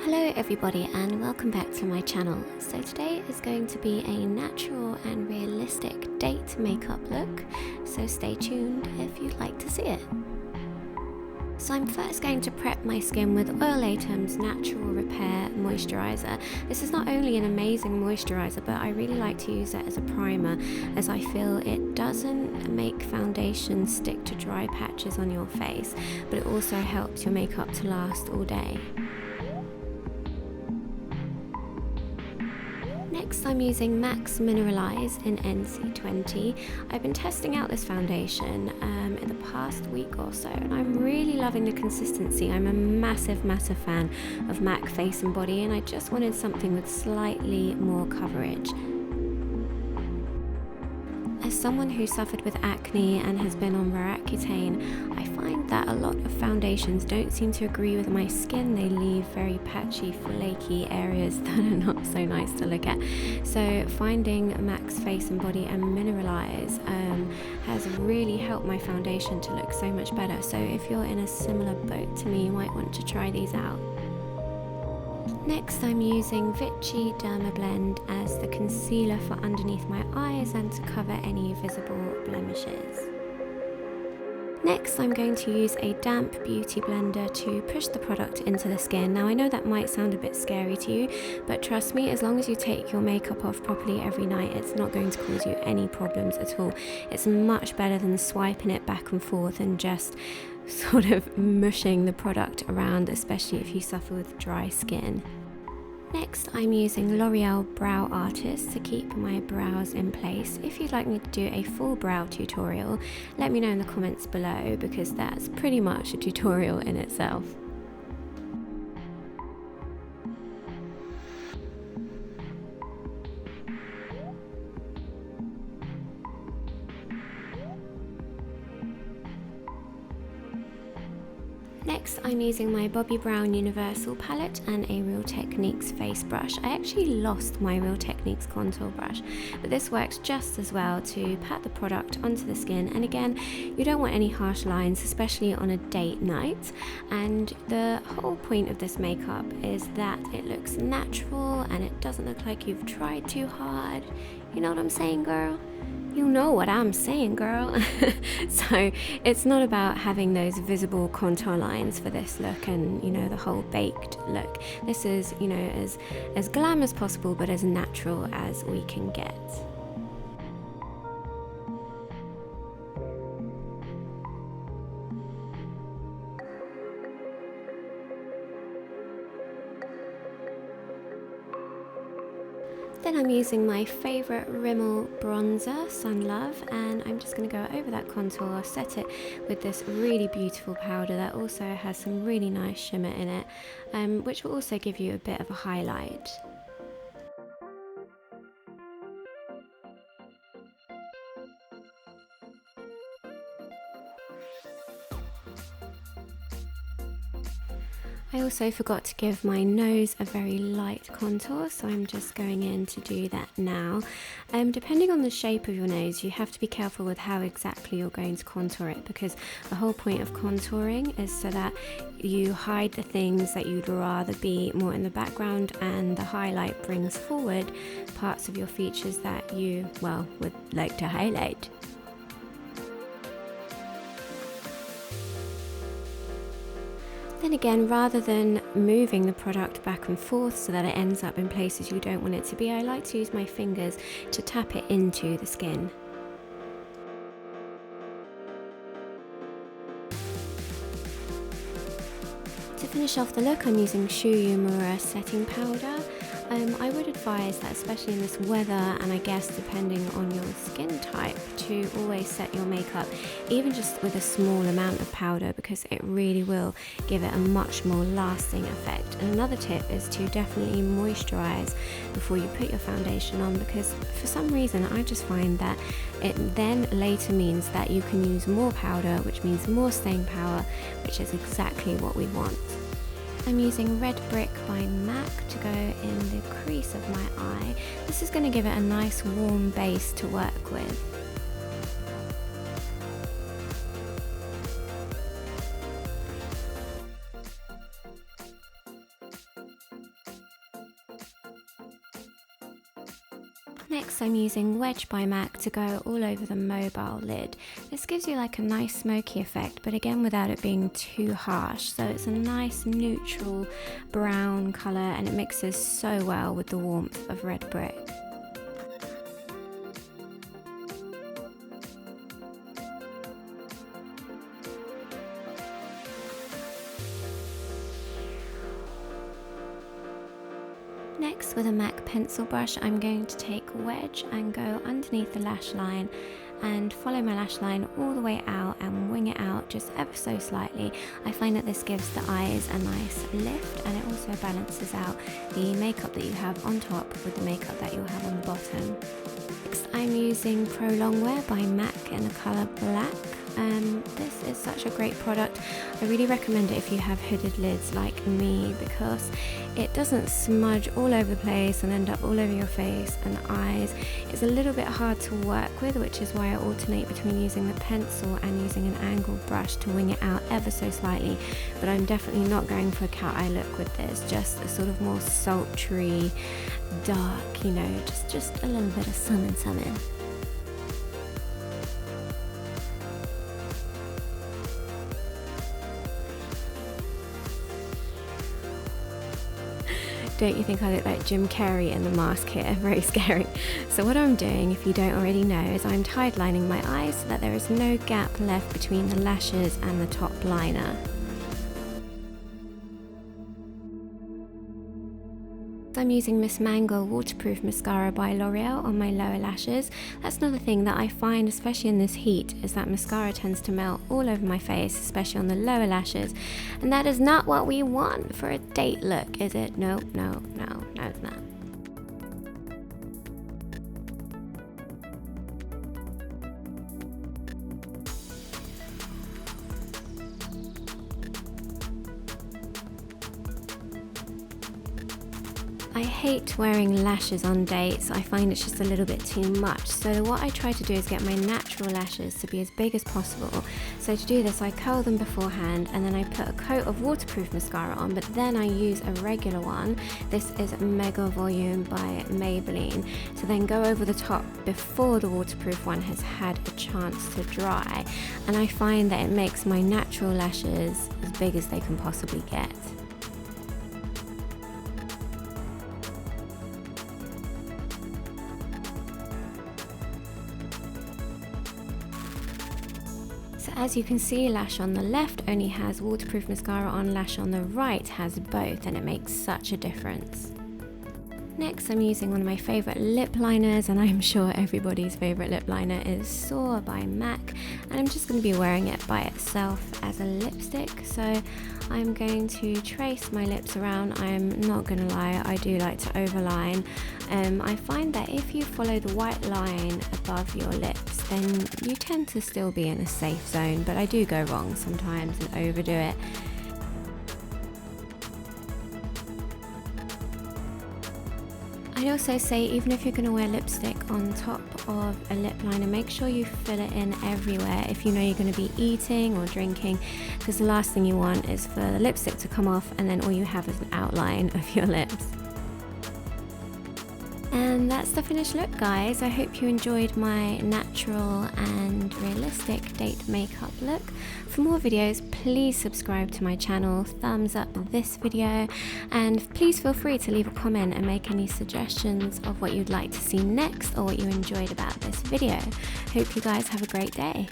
Hello everybody and welcome back to my channel. So today is going to be a natural and realistic date makeup look, so stay tuned if you'd like to see it. So I'm first going to prep my skin with Oyelishadow Natural Repair Moisturiser. This is not only an amazing moisturiser, but I really like to use it as a primer, as I feel it doesn't make foundation stick to dry patches on your face, but it also helps your makeup to last all day. Next, I'm using MAC's Mineralize in NC20. I've been testing out this foundation in the past week or so, and I'm really loving the consistency. I'm a massive fan of MAC Face and Body, and I just wanted something with slightly more coverage. As someone who suffered with acne and has been on Roaccutane, I find that a lot of foundations don't seem to agree with my skin. They leave very patchy, flaky areas that are not so nice to look at. So finding MAC's Face and Body and Mineralize has really helped my foundation to look so much better. So if you're in a similar boat to me, you might want to try these out. Next, I'm using Vichy Derma Blend as the concealer for underneath my eyes and to cover any visible blemishes. Next, I'm going to use a damp beauty blender to push the product into the skin. Now, I know that might sound a bit scary to you, but trust me, as long as you take your makeup off properly every night, it's not going to cause you any problems at all. It's much better than swiping it back and forth and just sort of mushing the product around, especially if you suffer with dry skin. Next, I'm using L'Oreal Brow Artist to keep my brows in place. If you'd like me to do a full brow tutorial, let me know in the comments below, because that's pretty much a tutorial in itself. Next, I'm using my Bobbi Brown Universal palette and a Real Techniques face brush. I actually lost my Real Techniques contour brush, but this works just as well to pat the product onto the skin. And again, you don't want any harsh lines, especially on a date night. And the whole point of this makeup is that it looks natural and it doesn't look like you've tried too hard. You know what I'm saying, girl? You know what I'm saying, girl. So it's not about having those visible contour lines for this look and, you know, the whole baked look. This is, you know, as glam as possible, but as natural as we can get. Then I'm using my favourite Rimmel bronzer, Sun Love, and I'm just going to go over that contour, set it with this really beautiful powder that also has some really nice shimmer in it, which will also give you a bit of a highlight. I also forgot to give my nose a very light contour, so I'm just going in to do that now. Depending on the shape of your nose, you have to be careful with how exactly you're going to contour it, because the whole point of contouring is so that you hide the things that you'd rather be more in the background, and the highlight brings forward parts of your features that you, well, would like to highlight. Then again, rather than moving the product back and forth so that it ends up in places you don't want it to be, I like to use my fingers to tap it into the skin. To finish off the look, I'm using Shu Uemura setting powder. I would advise that, especially in this weather, and I guess depending on your skin type, to always set your makeup even just with a small amount of powder, because it really will give it a much more lasting effect. And another tip is to definitely moisturize before you put your foundation on, because for some reason I just find that it then later means that you can use more powder, which means more staying power, which is exactly what we want. I'm using Red Brick by MAC to go in the crease of my eye. This is going to give it a nice warm base to work with. Next, I'm using Wedge by MAC to go all over the mobile lid. This gives you like a nice smoky effect, but again without it being too harsh. So it's a nice neutral brown colour and it mixes so well with the warmth of red brick. Next, with a MAC pencil brush, I'm going to take Wedge and go underneath the lash line and follow my lash line all the way out and wing it out just ever so slightly. I find that this gives the eyes a nice lift and it also balances out the makeup that you have on top with the makeup that you'll have on the bottom. Next, I'm using Pro Longwear by MAC in the colour black. This is such a great product. I really recommend it if you have hooded lids like me because it doesn't smudge all over the place and end up all over your face and eyes. It's a little bit hard to work with, which is why I alternate between using the pencil and using an angled brush to wing it out ever so slightly. But I'm definitely not going for a cat eye look with this, just a sort of more sultry, dark, you know, just a little bit of something. Don't you think I look like Jim Carrey in the mask here? Very scary. So what I'm doing, if you don't already know, is I'm tide lining my eyes so that there is no gap left between the lashes and the top liner. I'm using Miss Mango Waterproof Mascara by L'Oreal on my lower lashes. That's another thing that I find, especially in this heat, is that mascara tends to melt all over my face, especially on the lower lashes. And that is not what we want for a date look, is it? No, it's not. I hate wearing lashes on dates. I find it's just a little bit too much. So what I try to do is get my natural lashes to be as big as possible. So to do this, I curl them beforehand and then I put a coat of waterproof mascara on, but then I use a regular one. This is Mega Volume by Maybelline. To then go over the top before the waterproof one has had a chance to dry. And I find that it makes my natural lashes as big as they can possibly get. So as you can see, lash on the left only has waterproof mascara on, lash on the right has both, and it makes such a difference. Next, I'm using one of my favourite lip liners, and I'm sure everybody's favourite lip liner is Soar by MAC, and I'm just going to be wearing it by itself as a lipstick. So I'm going to trace my lips around. I'm not going to lie, I do like to overline. I find that if you follow the white line above your lips, then you tend to still be in a safe zone, but I do go wrong sometimes and overdo it. I'd also say, even if you're going to wear lipstick on top of a lip liner, make sure you fill it in everywhere if you know you're going to be eating or drinking, because the last thing you want is for the lipstick to come off and then all you have is an outline of your lips. And that's the finished look, guys. I hope you enjoyed my natural and realistic date makeup look. For more videos, please subscribe to my channel, thumbs up this video, and please feel free to leave a comment and make any suggestions of what you'd like to see next or what you enjoyed about this video. Hope you guys have a great day.